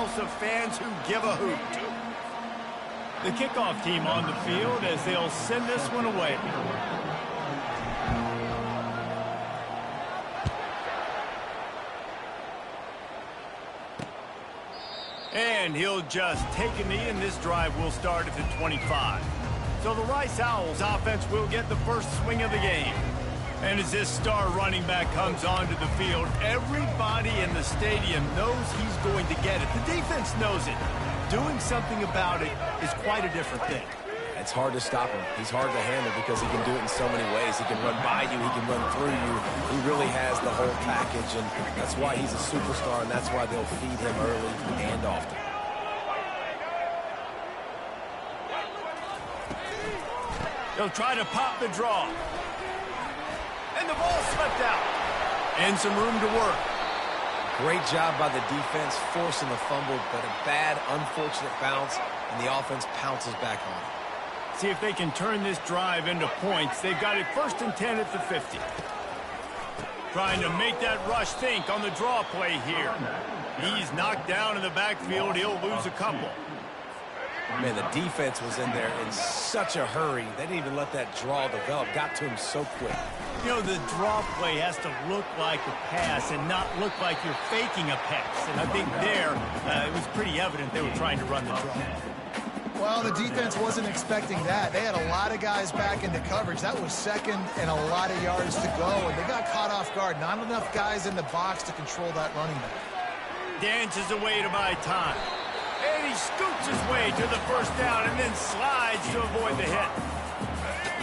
house of fans who give a hoot. The kickoff team on the field as they'll send this one away. And he'll just take a knee, and this drive will start at the 25. So the Rice Owls offense will get the first swing of the game. And as this star running back comes onto the field, everybody in the stadium knows he's going to get it. The defense knows it. Doing something about it is quite a different thing. It's hard to stop him. He's hard to handle because he can do it in so many ways. He can run by you. He can run through you. He really has the whole package, and that's why he's a superstar, and that's why they'll feed him early and often. They'll try to pop the draw. And the ball slipped out. And some room to work. Great job by the defense forcing the fumble, but a bad, unfortunate bounce, and the offense pounces back on it. See if they can turn this drive into points. They've got it 1st and 10 at the 50. Trying to make that rush think on the draw play here. He's knocked down in the backfield. He'll lose a couple. Man, the defense was in there in such a hurry. They didn't even let that draw develop. Got to him so quick. You know, the draw play has to look like a pass and not look like you're faking a pass. And I think there, it was pretty evident they were trying to run the draw. Well, the defense wasn't expecting that. They had a lot of guys back into coverage. That was second and a lot of yards to go, and they got caught off guard. Not enough guys in the box to control that running back. Dances away to buy time. And he scoots his way to the first down and then slides to avoid the hit.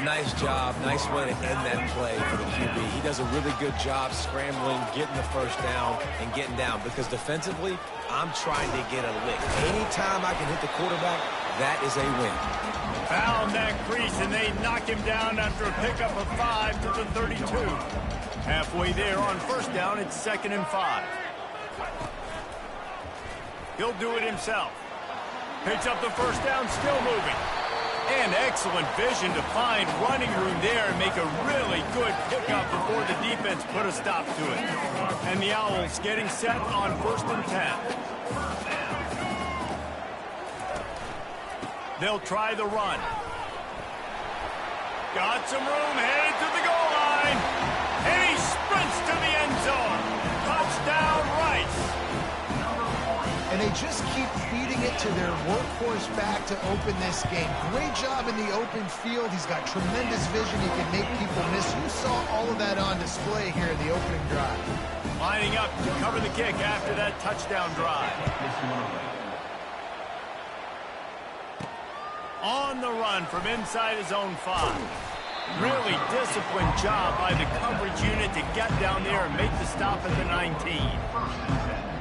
Nice job. Nice way to end that play for the QB. He does a really good job scrambling, getting the first down, and getting down. Because defensively, I'm trying to get a lick. Anytime I can hit the quarterback, that is a win. Found that crease, and they knock him down after a pickup of 5 to the 32. Halfway there on first down, it's 2nd and 5. He'll do it himself. Picks up the first down, still moving. And excellent vision to find running room there and make a really good pickup before the defense put a stop to it. And the Owls getting set on 1st and 10. They'll try the run. Got some room, headed to the goal line. And he sprints to the end zone. Touchdown, Rice. And they just keep feeding it to their workhorse back to open this game. Great job in the open field. He's got tremendous vision. He can make people miss. You saw all of that on display here in the opening drive. Lining up to cover the kick after that touchdown drive. On the run from inside his own 5. Really disciplined job by the coverage unit to get down there and make the stop at the 19.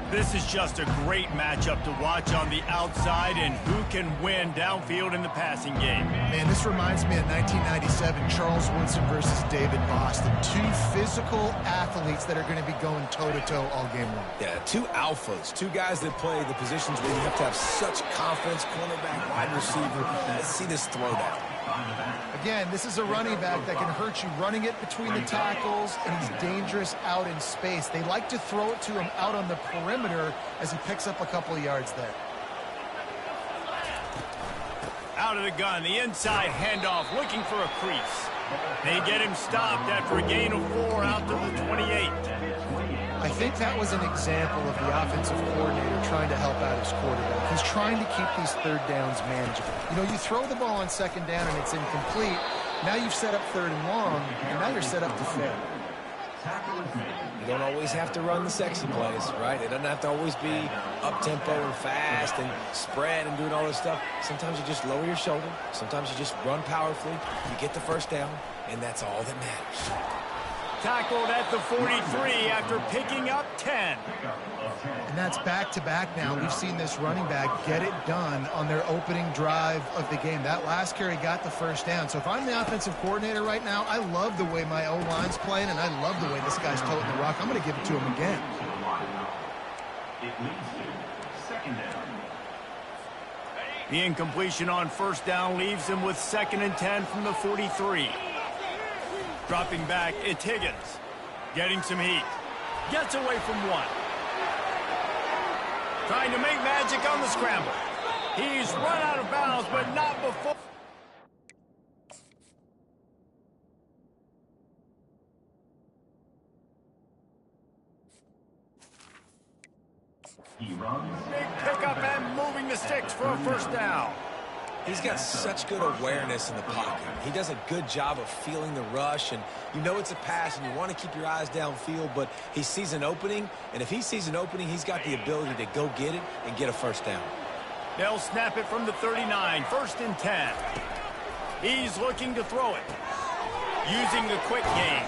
This is just a great matchup to watch on the outside, and who can win downfield in the passing game. Man, this reminds me of 1997, Charles Woodson versus David Boston. Two physical athletes that are going to be going toe-to-toe all game long. Yeah, two alphas, two guys that play the positions where you have to have such confidence, cornerback, wide receiver. Let's see this throwdown. Again, this is a running back that can hurt you running it between the tackles, and he's dangerous out in space. They like to throw it to him out on the perimeter as he picks up a couple of yards there. Out of the gun, the inside handoff, looking for a crease. They get him stopped after a gain of 4 out to the 28. I think that was an example of the offensive coordinator trying to help out his quarterback. He's trying to keep these third downs manageable. You know, you throw the ball on 2nd down and it's incomplete. Now you've set up 3rd and long, and now you're set up to fail. You don't always have to run the sexy plays, right? It doesn't have to always be up-tempo and fast and spread and doing all this stuff. Sometimes you just lower your shoulder. Sometimes you just run powerfully. You get the first down, and that's all that matters. Tackled at the 43 after picking up 10. And that's back-to-back now. We've seen this running back get it done on their opening drive of the game. That last carry got the first down. So if I'm the offensive coordinator right now, I love the way my O-line's playing, and I love the way this guy's toting the rock. I'm going to give it to him again. The incompletion on first down leaves him with 2nd and 10 from the 43. Dropping back, it's Higgins. Getting some heat. Gets away from 1. Trying to make magic on the scramble. He's run out of bounds, but not before. Big pickup and moving the sticks for a first down. He's got such good awareness in the pocket. He does a good job of feeling the rush, and you know it's a pass, and you want to keep your eyes downfield, but he sees an opening, and if he sees an opening, he's got the ability to go get it and get a first down. They'll snap it from the 39, 1st and 10. He's looking to throw it. Using the quick game.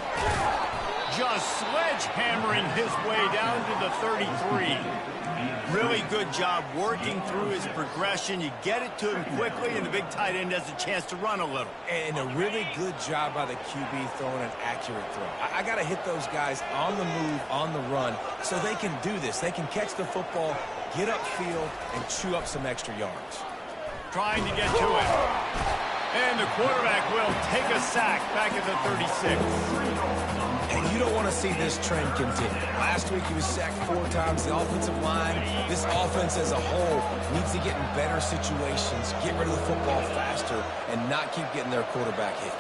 Just sledgehammering his way down to the 33. Really good job working through his progression. You get it to him quickly, and the big tight end has a chance to run a little. And a really good job by the QB throwing an accurate throw. I got to hit those guys on the move, on the run, so they can do this. They can catch the football, get upfield, and chew up some extra yards. Trying to get to it. And the quarterback will take a sack back at the 36. And you don't want to see this trend continue. Last week he was sacked 4 times. The offensive line, this offense as a whole, needs to get in better situations, get rid of the football faster, and not keep getting their quarterback hit.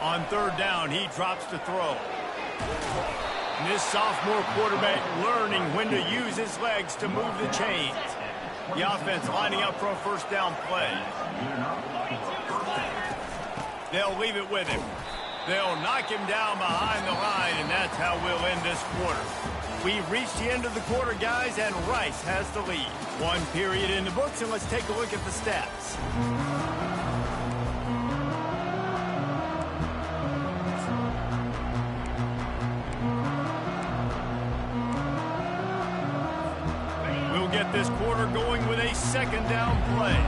On 3rd down, he drops to throw. And this sophomore quarterback learning when to use his legs to move the chains. The offense lining up for a first down play. They'll leave it with him. They'll knock him down behind the line, and that's how we'll end this quarter. We've reached the end of the quarter, guys, and Rice has the lead. 1 period in the books, and let's take a look at the stats. We'll get this quarter going with a 2nd down play.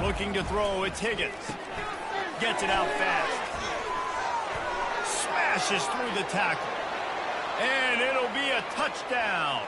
Looking to throw, it's Higgins. Gets it out fast. Smashes through the tackle. And it'll be a touchdown.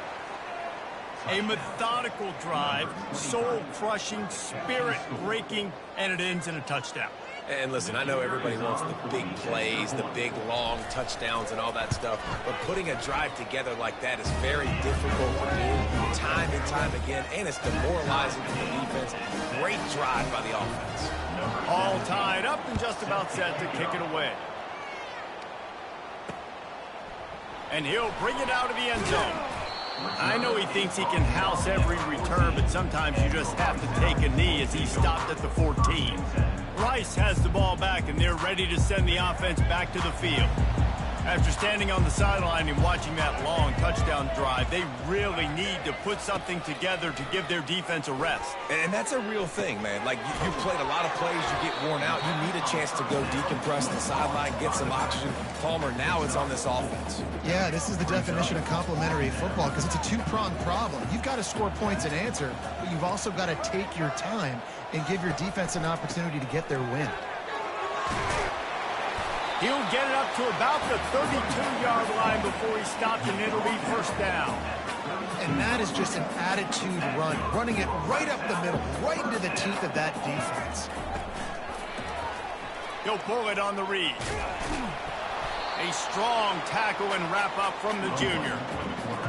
A methodical drive, soul-crushing, spirit-breaking, and it ends in a touchdown. And listen, I know everybody wants the big plays, the big, long touchdowns and all that stuff, but putting a drive together like that is very difficult to do time and time again, and it's demoralizing for the defense. Great drive by the offense. All tied up and just about set to kick it away. And he'll bring it out of the end zone. I know he thinks he can house every return, but sometimes you just have to take a knee as he stopped at the 14. Rice has the ball back, and they're ready to send the offense back to the field. After standing on the sideline and watching that long touchdown drive, they really need to put something together to give their defense a rest. And that's a real thing, man. Like, you played a lot of plays, you get worn out, you need a chance to go decompress the sideline, get some oxygen. Palmer, now it's on this offense. Yeah, this is the definition of complementary football because it's a 2-pronged problem. You've got to score points and answer, but you've also got to take your time and give your defense an opportunity to get their win. He'll get it up to about the 32-yard line before he stops, and it'll be first down. And that is just an attitude run, running it right up the middle, right into the teeth of that defense. He'll pull it on the read. A strong tackle and wrap up from the junior.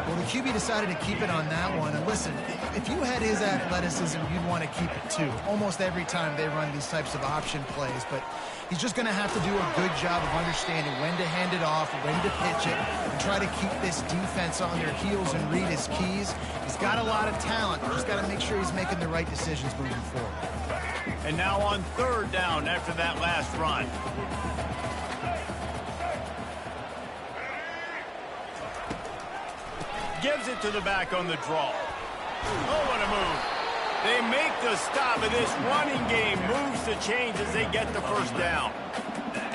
Well, the QB decided to keep it on that one. And listen, if you had his athleticism, you'd want to keep it too. Almost every time they run these types of option plays. But he's just going to have to do a good job of understanding when to hand it off, when to pitch it, and try to keep this defense on their heels and read his keys. He's got a lot of talent. Just got to make sure he's making the right decisions moving forward. And now on 3rd down after that last run. Gives it to the back on the draw. Oh, what a move. They make the stop, and this running game moves the chains as they get the first down.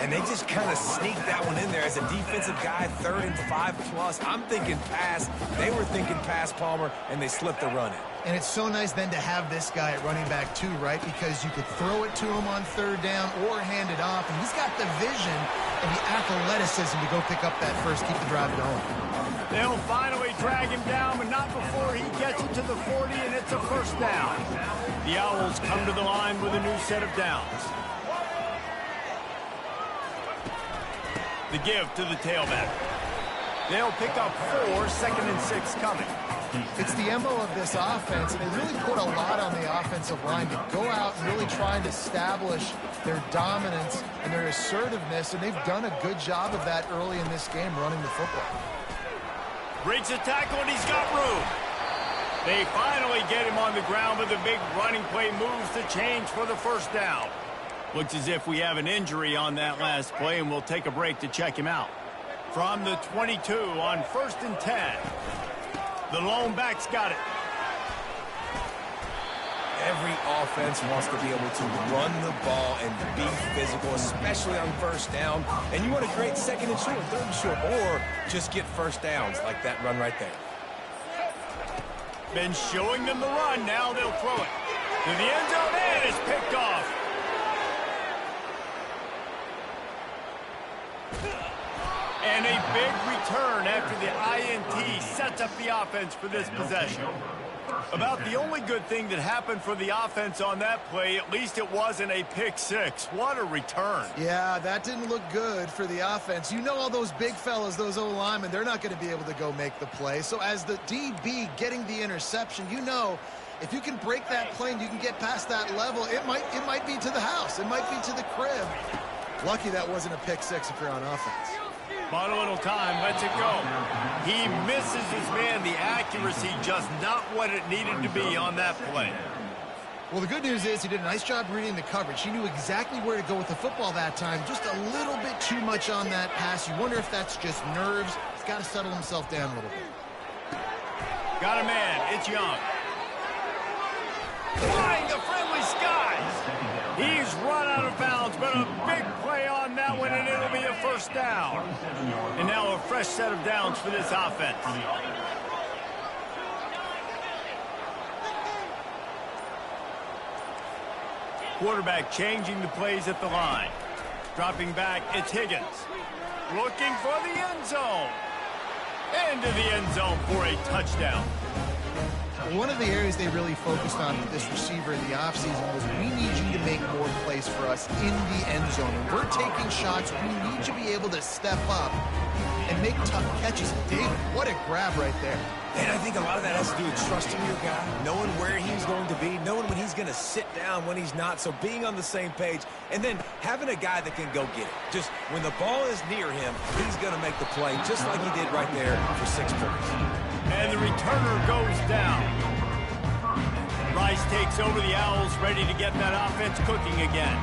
And they just kind of sneak that one in there as a defensive guy, 3rd and 5+. I'm thinking pass. They were thinking pass, Palmer, and they slipped the run in. And it's so nice then to have this guy at running back too, right? Because you could throw it to him on 3rd down or hand it off. And he's got the vision and the athleticism to go pick up that first, keep the drive going. They'll finally drag him down, but not before he gets it to the 40, and it's a first down. The Owls come to the line with a new set of downs. The give to the tailback. They'll pick up 4, 2nd and 6 coming. It's the MO of this offense, and they really put a lot on the offensive line to go out and really try and establish their dominance and their assertiveness, and they've done a good job of that early in this game running the football. Breaks the tackle, and he's got room. They finally get him on the ground, but the big running play moves the change for the first down. Looks as if we have an injury on that last play, and we'll take a break to check him out. From the 22 on 1st and 10. The lone back's got it. Every offense wants to be able to run the ball and be physical, especially on first down. And you want to create 2nd and short, 3rd and short, or just get first downs like that run right there. Been showing them the run. Now they'll throw it to the end zone, and it's picked off. And a big return after the INT sets up the offense for this possession. About the only good thing that happened for the offense on that play, at least it wasn't a pick 6. What a return. Yeah, that didn't look good for the offense. You know all those big fellas, those O-linemen, they're not going to be able to go make the play. So as the DB getting the interception, you know if you can break that play and you can get past that level, it might be to the house. It might be to the crib. Lucky that wasn't a pick 6 if you're on offense. Bought a little time, lets it go. He misses his man. The accuracy just not what it needed to be on that play. Well, the good news is he did a nice job reading the coverage. He knew exactly where to go with the football that time. Just a little bit too much on that pass. You wonder if that's just nerves. He's got to settle himself down a little bit. Got a man. It's Young. Flying the friendly skies. He's run out of bounds, but a big play on that one, and it'll be a first down. And now a fresh set of downs for this offense. Quarterback changing the plays at the line. Dropping back, it's Higgins. Looking for the end zone. Into the end zone for a touchdown. One of the areas they really focused on with this receiver in the offseason was we need you to make more plays for us in the end zone. And we're taking shots. We need you to be able to step up and make tough catches. David, what a grab right there. And I think a lot of that has to do with trusting your guy, knowing where he's going to be, knowing when he's going to sit down, when he's not. So being on the same page, and then having a guy that can go get it. Just when the ball is near him, he's going to make the play, just like he did right there for 6 points. And the returner goes down. Rice takes over the Owls, ready to get that offense cooking again.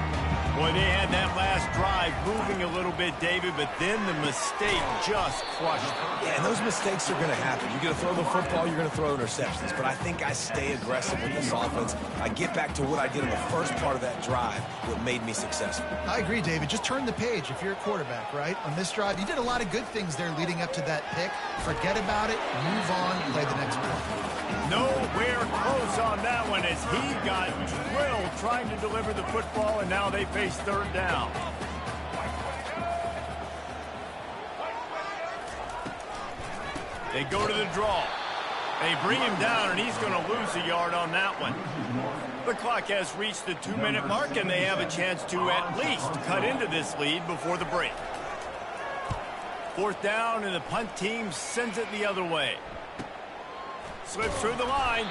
Boy, they had that last drive moving a little bit, David, but then the mistake just crushed them. Yeah, and those mistakes are going to happen. You're going to throw the football, you're going to throw interceptions. But I think I stay aggressive with this offense. I get back to what I did in the first part of that drive, what made me successful. I agree, David. Just turn the page if you're a quarterback, right? On this drive, you did a lot of good things there leading up to that pick. Forget about it, move on, play the next play. Nowhere close on that one as he got drilled trying to deliver the football, and now they face 3rd down. They go to the draw. They bring him down, and he's going to lose a yard on that one. The clock has reached the 2-minute mark, and they have a chance to at least cut into this lead before the break. 4th down, and the punt team sends it the other way. Slips through the line.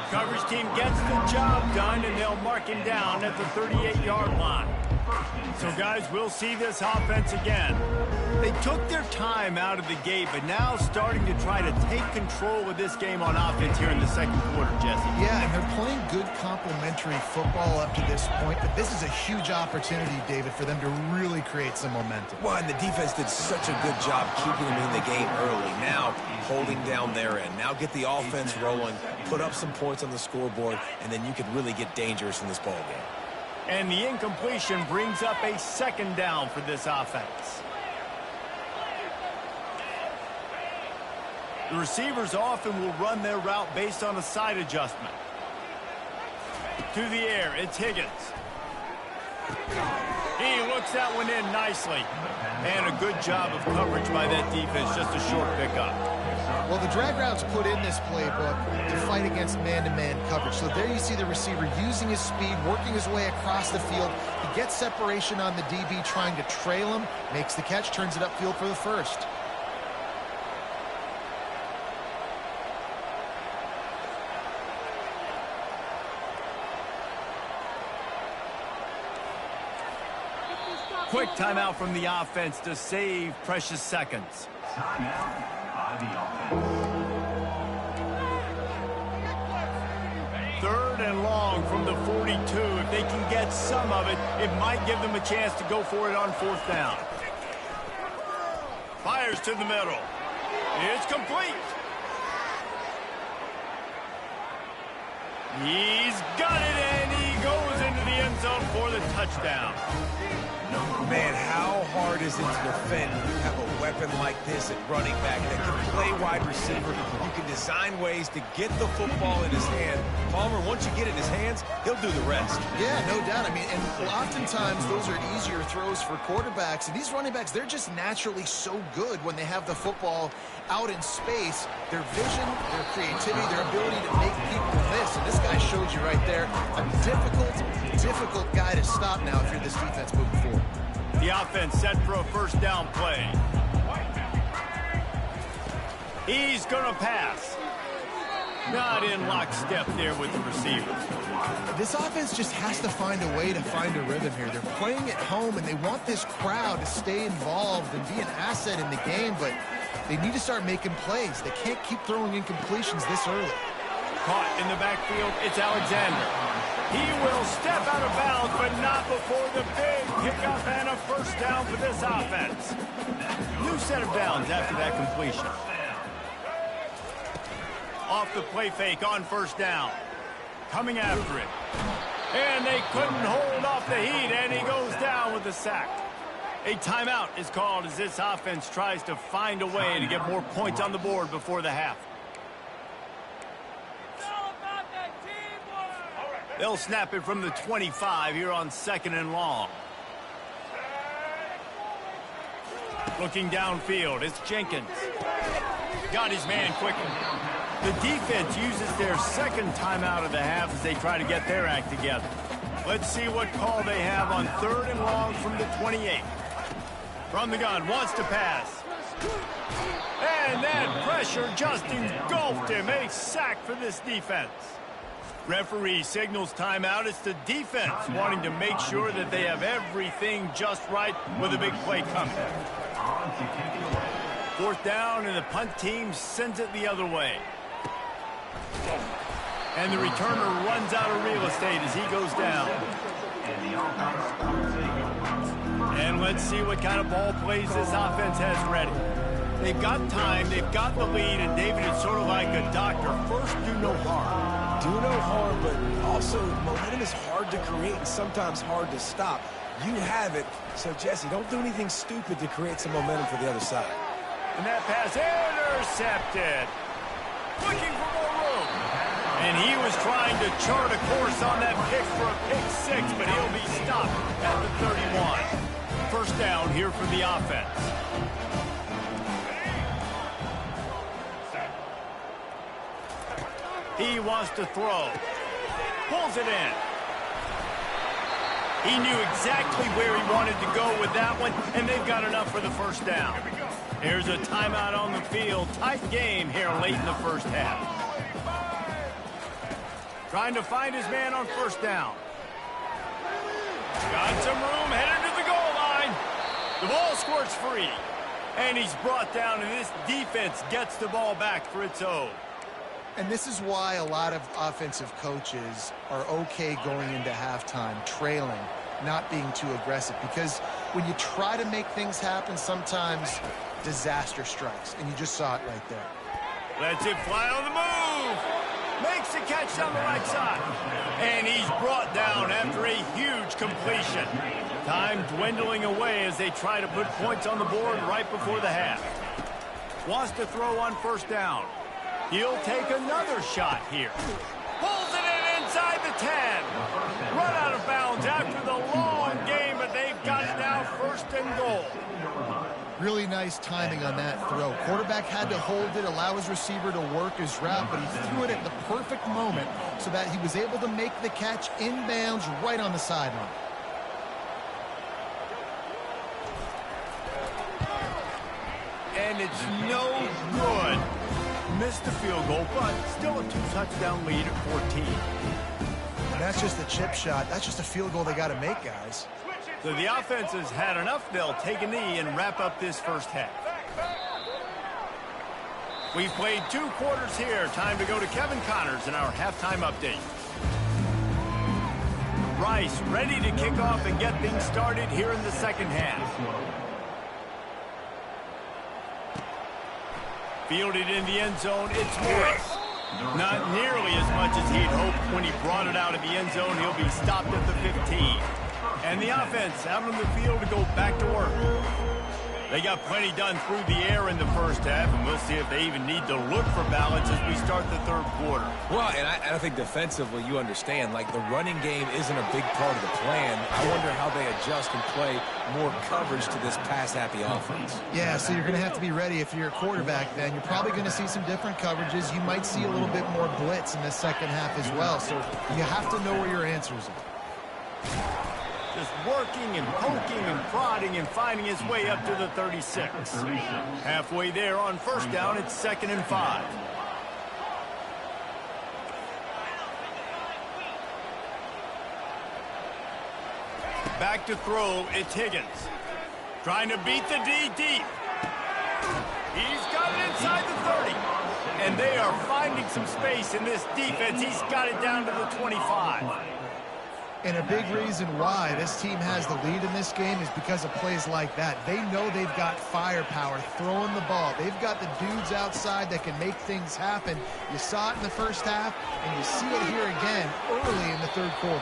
Coverage team gets the job done, and they'll mark him down at the 38-yard line. So, guys, we'll see this offense again. They took their time out of the gate, but now starting to try to take control of this game on offense here in the 2nd quarter, Jesse. Yeah, and they're playing good complementary football up to this point, but this is a huge opportunity, David, for them to really create some momentum. Well, and the defense did such a good job keeping them in the game early. Now, holding down their end. Now get the offense rolling, put up some points on the scoreboard, and then you can really get dangerous in this ball game. And the incompletion brings up a 2nd down for this offense. The receivers often will run their route based on a side adjustment. To the air, it's Higgins. He looks that one in nicely. And a good job of coverage by that defense, just a short pickup. Well, the drag routes put in this playbook to fight against man-to-man coverage. So there you see the receiver using his speed, working his way across the field. He gets separation on the DB, trying to trail him, makes the catch, turns it upfield for the first. Quick timeout from the offense to save precious seconds. Timeout by the offense. 3rd and long from the 42. If they can get some of it, it might give them a chance to go for it on 4th down. Fires to the middle. It's complete. He's got it, and he goes into the end zone for the touchdown. Man, how hard is it to defend when you have a weapon like this at running back that can play wide receiver? You can design ways to get the football in his hand. Palmer, once you get it in his hands, he'll do the rest. Yeah, no doubt. I mean, and oftentimes those are easier throws for quarterbacks. And these running backs, they're just naturally so good when they have the football out in space. Their vision, their creativity, their ability to make people miss. And this guy showed you right there a difficult guy to stop now if you're this defense moving forward. The offense set for a 1st down play. He's going to pass. Not in lockstep there with the receiver. This offense just has to find a way to find a rhythm here. They're playing at home, and they want this crowd to stay involved and be an asset in the game, but they need to start making plays. They can't keep throwing incompletions this early. Caught in the backfield, it's Alexander. He will step out of bounds, but not before the big pickup and a 1st down for this offense. New set of downs after that completion. Off the play fake on 1st down. Coming after it. And they couldn't hold off the heat, and he goes down with the sack. A timeout is called as this offense tries to find a way to get more points on the board before the half. They'll snap it from the 25 here on 2nd and long. Looking downfield, it's Jenkins. Got his man quickly. The defense uses their 2nd timeout of the half as they try to get their act together. Let's see what call they have on 3rd and long from the 28. From the gun, wants to pass. And that pressure just engulfed him. A sack for this defense. Referee signals timeout. It's the defense wanting to make sure that they have everything just right with a big play coming. 4th down, and the punt team sends it the other way. And the returner runs out of real estate as he goes down. And let's see what kind of ball plays this offense has ready. They've got time, they've got the lead, and David, it's sort of like a doctor. First, do no harm. Do no harm, but also momentum is hard to create and sometimes hard to stop. You have it, so Jesse, don't do anything stupid to create some momentum for the other side. And that pass intercepted. Looking for more room. And he was trying to chart a course on that pick for a pick 6, but he'll be stopped at the 31. 1st down here for the offense. He wants to throw. Pulls it in. He knew exactly where he wanted to go with that one, and they've got enough for the 1st down. Here's a timeout on the field. Tight game here late in the 1st half. Trying to find his man on 1st down. Got some room, headed to the goal line. The ball squirts free. And he's brought down, and this defense gets the ball back for its own. And this is why a lot of offensive coaches are okay going into halftime, trailing, not being too aggressive. Because when you try to make things happen, sometimes disaster strikes. And you just saw it right there. Lets it fly on the move. Makes the catch down the right side. And he's brought down after a huge completion. Time dwindling away as they try to put points on the board right before the half. Wants to throw on 1st down. He'll take another shot here. Pulls it in inside the 10. Run out of bounds after the long game, but they've got it now 1st and goal. Really nice timing on that throw. Quarterback had to hold it, allow his receiver to work his route, but he threw it at the perfect moment so that he was able to make the catch inbounds right on the sideline. And it's no good. Missed the field goal, but still a 2-touchdown lead at 14. And that's just a chip shot. That's just a field goal they got to make, guys. So the offense has had enough. They'll take a knee and wrap up this first half. We've played 2 quarters here. Time to go to Kevin Connors in our halftime update. Rice ready to kick off and get things started here in the second half. Fielded in the end zone, it's Morris. Not nearly as much as he'd hoped when he brought it out of the end zone. He'll be stopped at the 15. And the offense out on the field to go back to work. They got plenty done through the air in the first half, and we'll see if they even need to look for balance as we start the third quarter. Well, and I think defensively, you understand, like the running game isn't a big part of the plan. I wonder how they adjust and play more coverage to this pass-happy offense. Yeah, so you're going to have to be ready if you're a quarterback then. You're probably going to see some different coverages. You might see a little bit more blitz in the second half as well, so you have to know where your answers are. Just working and poking and prodding and finding his way up to the 36. Halfway there on first down, it's 2nd and 5. Back to throw, it's Higgins. Trying to beat the D deep. He's got it inside the 30. And they are finding some space in this defense. He's got it down to the 25. And a big reason why this team has the lead in this game is because of plays like that. They know they've got firepower throwing the ball. They've got the dudes outside that can make things happen. You saw it in the first half, and you see it here again early in the third quarter.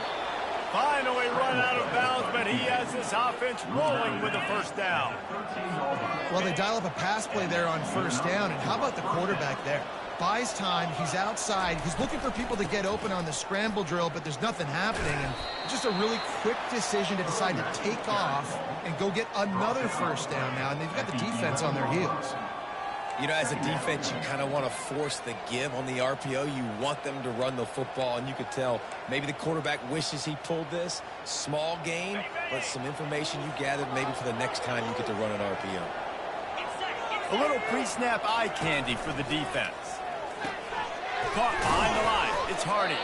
Finally run out of bounds, but he has this offense rolling with a first down. Well, they dial up a pass play there on first down, and how about the quarterback there? Buys time, he's outside, he's looking for people to get open on the scramble drill, but there's nothing happening, and just a really quick decision to decide to take off and go get another first down now, and they've got the defense on their heels. You know, as a defense, you kind of want to force the give on the RPO. You want them to run the football, and you could tell maybe the quarterback wishes he pulled this. Small gain, but some information you gathered maybe for the next time you get to run an RPO. A little pre-snap eye candy for the defense. Caught behind the line. It's Hardy.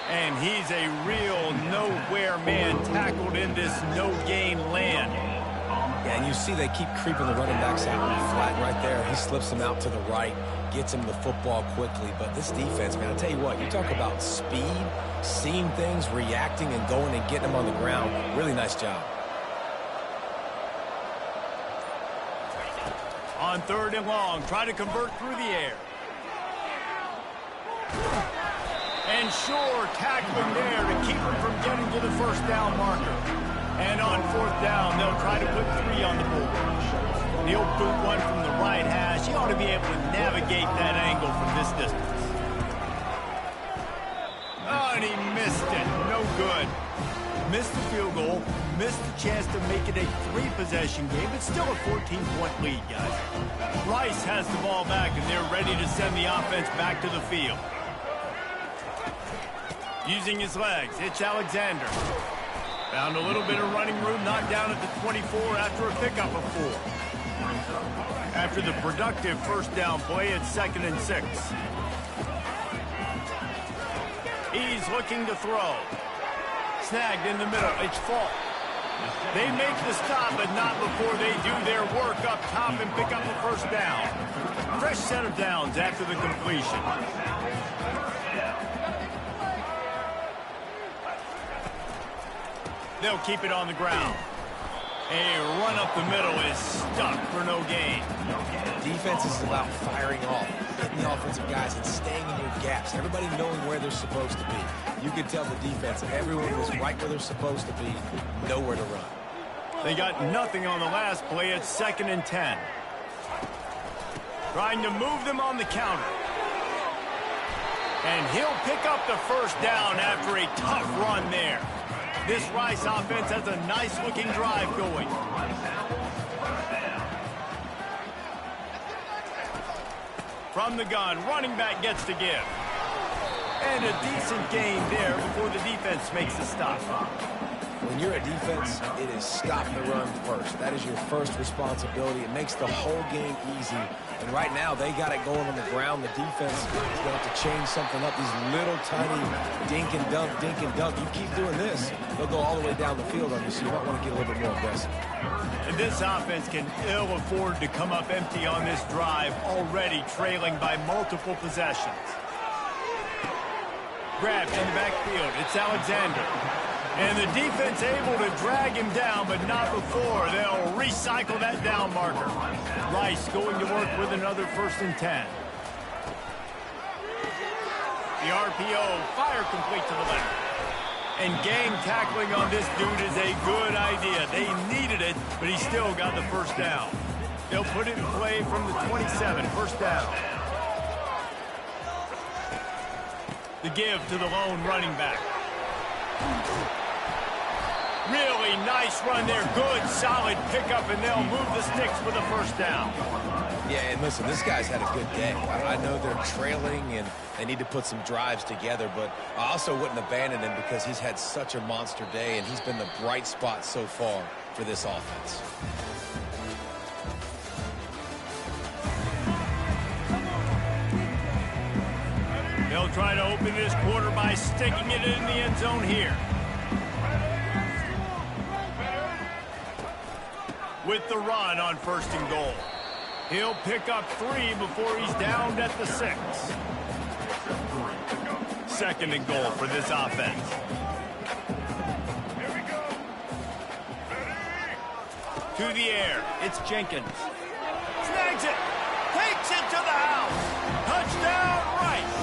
And he's a real nowhere man tackled in this no-gain land. Yeah, and you see they keep creeping the running backs out in the flat right there. He slips them out to the right, gets him the football quickly. But this defense, man, I'll tell you what, you talk about speed, seeing things, reacting, and going and getting them on the ground. Really nice job. On 3rd and long, try to convert through the air. And sure, tackling there to keep him from getting to the first down marker. And on 4th down, they'll try to put 3 on the board. He'll boot one from the right hash. He ought to be able to navigate that angle from this distance. Oh, and he missed it. No good. Missed the field goal, missed the chance to make it a 3-possession game. It's still a 14-point lead, guys. Rice has the ball back, and they're ready to send the offense back to the field. Using his legs, it's Alexander. Found a little bit of running room, knocked down at the 24 after a pickup of 4. After the productive first down play, it's 2nd and 6. He's looking to throw. Snagged in the middle, it's Falk. They make the stop, but not before they do their work up top and pick up the first down. Fresh set of downs after the completion. They'll keep it on the ground. A run up the middle is stuck for no gain. Defense is about firing off, hitting the offensive guys and staying in your gaps. Everybody knowing where they're supposed to be. You can tell the defense, everyone was right where they're supposed to be, nowhere to run. They got nothing on the last play. It's 2nd and 10. Trying to move them on the counter. And he'll pick up the first down after a tough run there. This Rice offense has a nice-looking drive going. From the gun, running back gets to give. And a decent gain there before the defense makes the stop. When you're a defense, it is stop the run first. That is your first responsibility. It makes the whole game easy. And right now, they got it going on the ground. The defense is going to have to change something up. These little tiny dink and dunk, dink and dunk. You keep doing this, they'll go all the way down the field on you, so you might want to get a little bit more aggressive. And this offense can ill afford to come up empty on this drive, already trailing by multiple possessions. Grabbed in the backfield. It's Alexander. And the defense able to drag him down, but not before. They'll recycle that down marker. Rice going to work with another 1st and 10. The RPO, fire complete to the left. And gang tackling on this dude is a good idea. They needed it, but he still got the 1st down. They'll put it in play from the 27, 1st down. The give to the lone running back. Really nice run there. Good, solid pickup, and they'll move the sticks for the 1st down. Yeah, and listen, this guy's had a good day. I know they're trailing, and they need to put some drives together, but I also wouldn't abandon him because he's had such a monster day, and he's been the bright spot so far for this offense. They'll try to open this quarter by sticking it in the end zone here. With the run on 1st and goal. He'll pick up 3 before he's downed at the 6. 2nd and goal for this offense. To the air, it's Jenkins. Snags it, takes it to the house. Touchdown, Rice.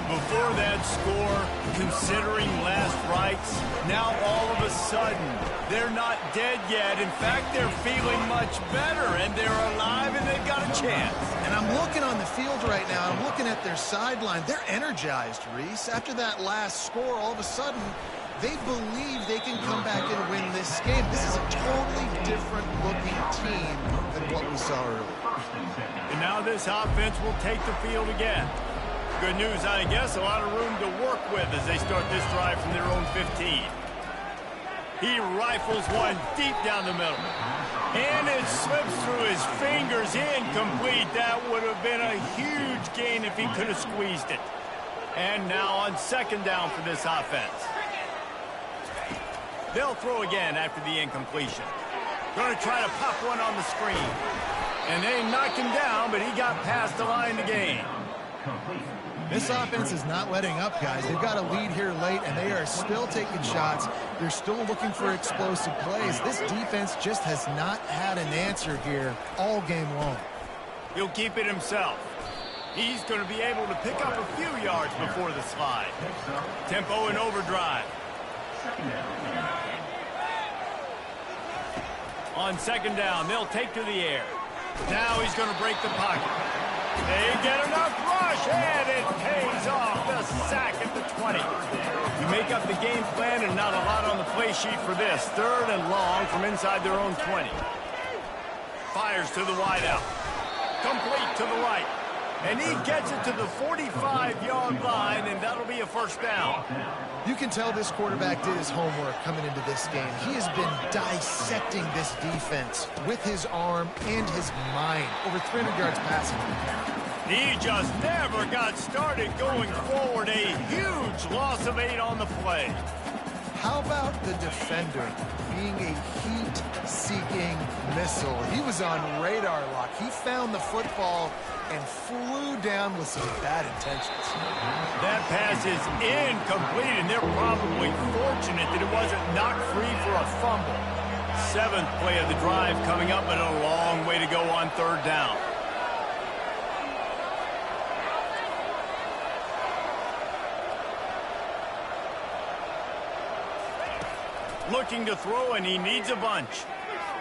Before that score, considering last rights, now all of a sudden, they're not dead yet. In fact, they're feeling much better, and they're alive, and they've got a chance. And I'm looking on the field right now. I'm looking at their sideline. They're energized, Reese. After that last score, all of a sudden, they believe they can come back and win this game. This is a totally different-looking team than what we saw earlier. And now this offense will take the field again. Good news, I guess, a lot of room to work with as they start this drive from their own 15. He rifles one deep down the middle. And it slips through his fingers, incomplete. That would have been a huge gain if he could have squeezed it. And now on 2nd down for this offense. They'll throw again after the incompletion. Going to try to pop one on the screen. And they knock him down, but he got past the line to gain. This offense is not letting up, guys. They've got a lead here late, and they are still taking shots. They're still looking for explosive plays. This defense just has not had an answer here all game long. He'll keep it himself. He's going to be able to pick up a few yards before the slide. Tempo and overdrive. On 2nd down, they'll take to the air. Now he's going to break the pocket. They get enough rush, and it pays off. The sack at the 20. You make up the game plan, and not a lot on the play sheet for this. 3rd and long from inside their own 20. Fires to the wideout. Complete to the right. And he gets it to the 45-yard line, and that'll be a 1st down. You can tell this quarterback did his homework coming into this game. He has been dissecting this defense with his arm and his mind. Over 300 yards passing. He just never got started going forward. A huge loss of 8 on the play. How about the defender being a heat-seeking missile? He was on radar lock. He found the football and flew down with some bad intentions. That pass is incomplete, and they're probably fortunate that it wasn't knocked free for a fumble. 7th play of the drive coming up, but a long way to go on 3rd down. Looking to throw, and he needs a bunch.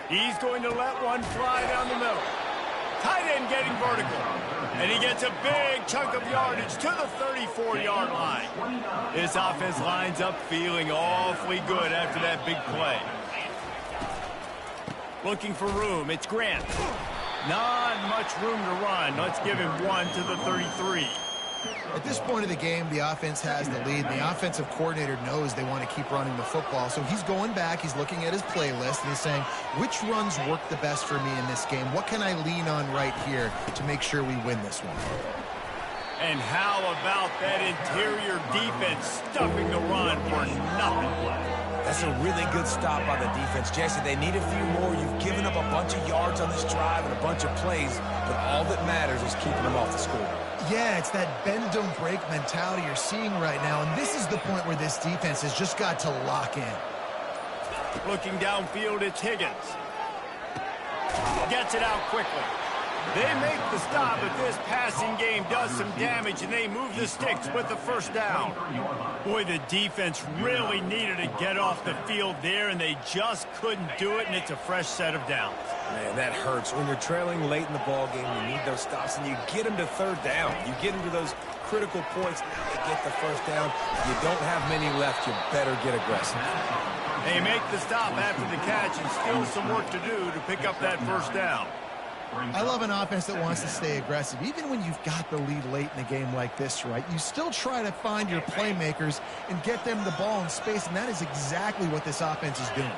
He's going to let one fly down the middle. Tight end getting vertical. And he gets a big chunk of yardage to the 34-yard line. This offense lines up feeling awfully good after that big play. Looking for room. It's Grant. Not much room to run. Let's give him 1 to the 33. At this point of the game, the offense has the lead. The offensive coordinator knows they want to keep running the football. So he's going back, he's looking at his playlist, and he's saying, which runs work the best for me in this game? What can I lean on right here to make sure we win this one? And how about that interior defense stuffing the run for nothing? That's a really good stop by the defense. Jesse, they need a few more. You've given up a bunch of yards on this drive and a bunch of plays, but all that matters is keeping them off the score. Yeah, it's that bend don't break mentality you're seeing right now, and this is the point where this defense has just got to lock in. Looking downfield, it's Higgins. Gets it out quickly. They make the stop, but this passing game does some damage, and they move the sticks with the first down. Boy, the defense really needed to get off the field there, and they just couldn't do it, and it's a fresh set of downs. Man, that hurts. When you're trailing late in the ball game, you need those stops, and you get them to third down. You get them to those critical points, now you get the first down. You don't have many left. You better get aggressive. They make the stop after the catch, and still some work to do to pick up that first down. I love an offense that wants to stay aggressive. Even when you've got the lead late in a game like this, right, you still try to find your playmakers and get them the ball in space, and that is exactly what this offense is doing.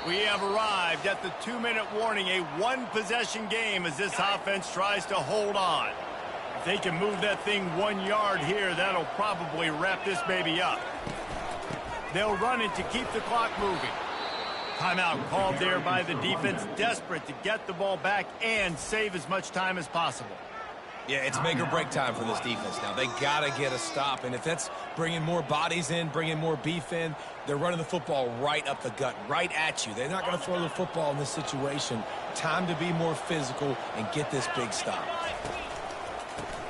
We have arrived at the 2-minute warning, a one-possession game as this offense tries to hold on. If they can move that thing 1 yard here, that'll probably wrap this baby up. They'll run it to keep the clock moving. Timeout called there by the defense, desperate to get the ball back and save as much time as possible. Yeah, it's make or break time for this defense now. They got to get a stop, and if that's bringing more bodies in, bringing more beef in, they're running the football right up the gut, right at you. They're not going to throw the football in this situation. Time to be more physical and get this big stop.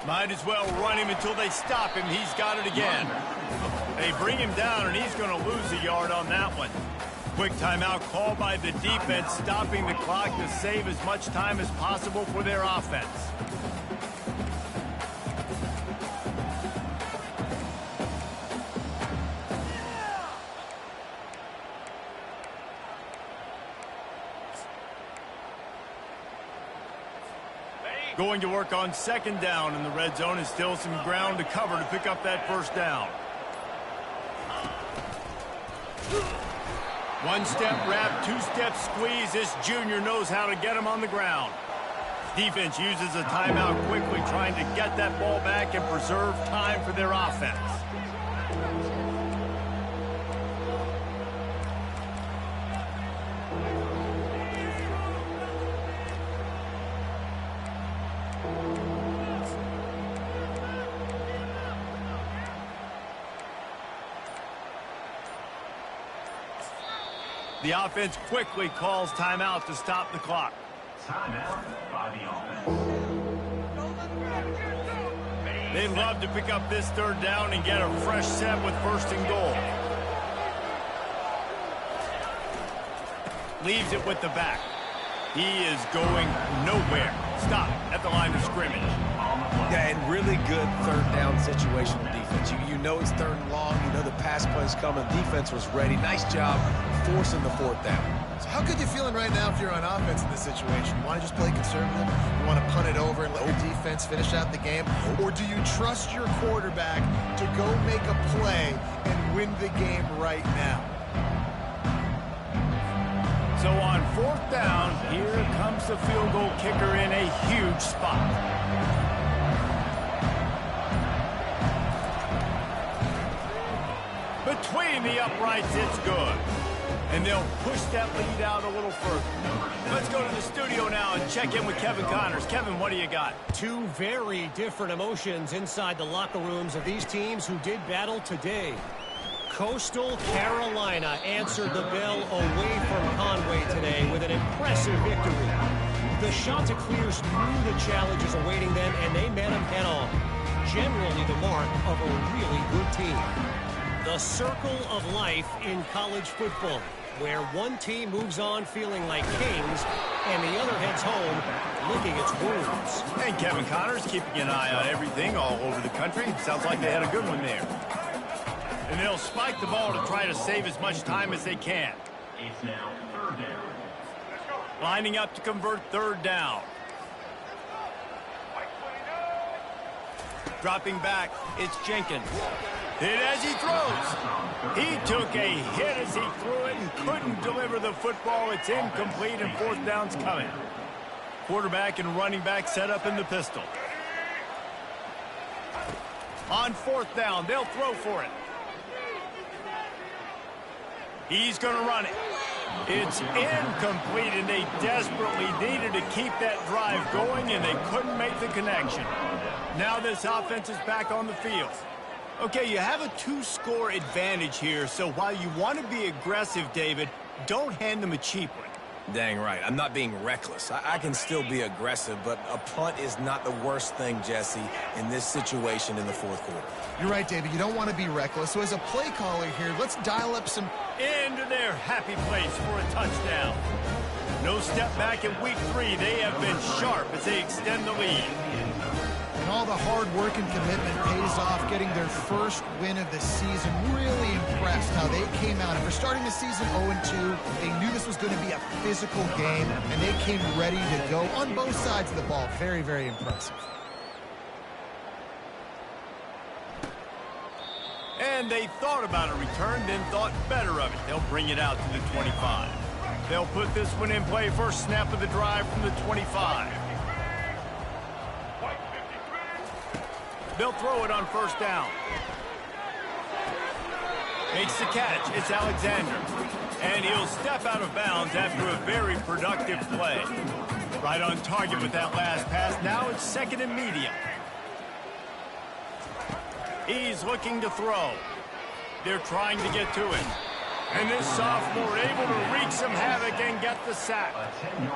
Might as well run him until they stop him. He's got it again. They bring him down, and he's going to lose a yard on that one. Quick timeout called by the defense, stopping the clock to save as much time as possible for their offense. Going to work on second down in the red zone, and still some ground to cover to pick up that first down. One-step wrap, two-step squeeze. This junior knows how to get him on the ground. Defense uses a timeout quickly, trying to get that ball back and preserve time for their offense. The offense quickly calls timeout to stop the clock. Timeout by the offense. They'd love to pick up this third down and get a fresh set with first and goal. Leaves it with the back. He is going nowhere. Stop at the line of scrimmage. Yeah, and really good third down situational defense. You know it's third and long. You know the pass play's coming. Defense was ready. Nice job forcing the fourth down. So how good you feeling right now if you're on offense in this situation? You want to just play conservative? You want to punt it over and let your defense finish out the game? Or do you trust your quarterback to go make a play and win the game right now? So on fourth down, here comes the field goal kicker in a huge spot. Between the uprights, it's good. And they'll push that lead out a little further. Let's go to the studio now and check in with Kevin Connors. Kevin, what do you got? Two very different emotions inside the locker rooms of these teams who did battle today. Coastal Carolina answered the bell away from Conway today with an impressive victory. The Chanticleers knew the challenges awaiting them, and they met them head-on. Generally the mark of a really good team. The circle of life in college football, where one team moves on feeling like kings and the other heads home licking its wounds. And Kevin Connors keeping an eye on everything all over the country. Sounds like they had a good one there. And they'll spike the ball to try to save as much time as they can. It's now third down. Lining up to convert third down. Dropping back, it's Jenkins. Hit as he throws. He took a hit as he threw it and couldn't deliver the football. It's incomplete and fourth down's coming. Quarterback and running back set up in the pistol. On fourth down, they'll throw for it. He's going to run it. It's incomplete, and they desperately needed to keep that drive going, and they couldn't make the connection. Now this offense is back on the field. Okay, you have a two-score advantage here, so while you want to be aggressive, David, don't hand them a cheap one. Dang right. I'm not being reckless. I can still be aggressive, but a punt is not the worst thing, Jesse, in this situation in the fourth quarter. You're right, David. You don't want to be reckless. So as a play caller here, let's dial up some... Into their happy place for a touchdown. No step back in week 3. They have been sharp as they extend the lead. And all the hard work and commitment pays off, getting their first win of the season. Really impressed how they came out. After starting the season 0-2, they knew this was going to be a physical game, and they came ready to go on both sides of the ball. Very, very impressive. And they thought about a return, then thought better of it. They'll bring it out to the 25. They'll put this one in play. First snap of the drive from the 25. They'll throw it on first down. Makes the catch. It's Alexander. And he'll step out of bounds after a very productive play. Right on target with that last pass. Now it's second and medium. He's looking to throw. They're trying to get to him. And this sophomore able to wreak some havoc and get the sack.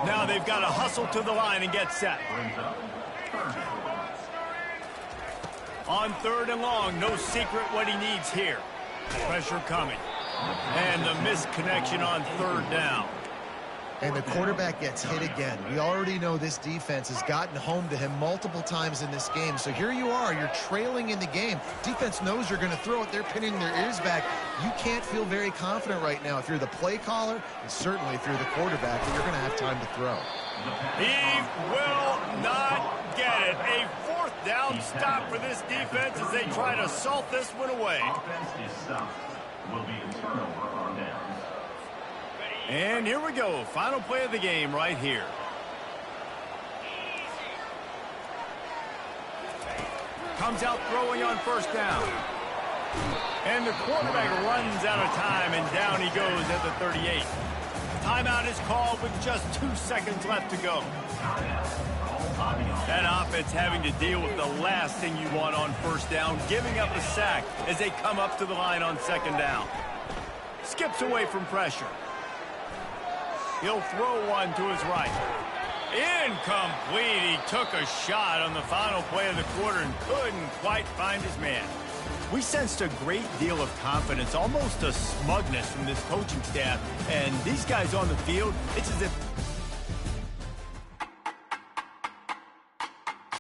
Now they've got to hustle to the line and get set. On third and long, no secret what he needs here. Pressure coming. And the misconnection on third down. And the quarterback gets hit again. We already know this defense has gotten home to him multiple times in this game. So here you are, you're trailing in the game. Defense knows you're going to throw it. They're pinning their ears back. You can't feel very confident right now if you're the play caller, and certainly if you're the quarterback, that you're going to have time to throw. He will not get it. A fourth down stop for this defense as they try to salt this one away. Offense is stopped. Will be a turnover on downs. And here we go. Final play of the game right here. Comes out throwing on first down. And the quarterback runs out of time, and down he goes at the 38. Timeout is called with just 2 seconds left to go. That offense having to deal with the last thing you want on first down, giving up a sack as they come up to the line on second down. Skips away from pressure. He'll throw one to his right. Incomplete. He took a shot on the final play of the quarter and couldn't quite find his man. We sensed a great deal of confidence, almost a smugness from this coaching staff. And these guys on the field, it's as if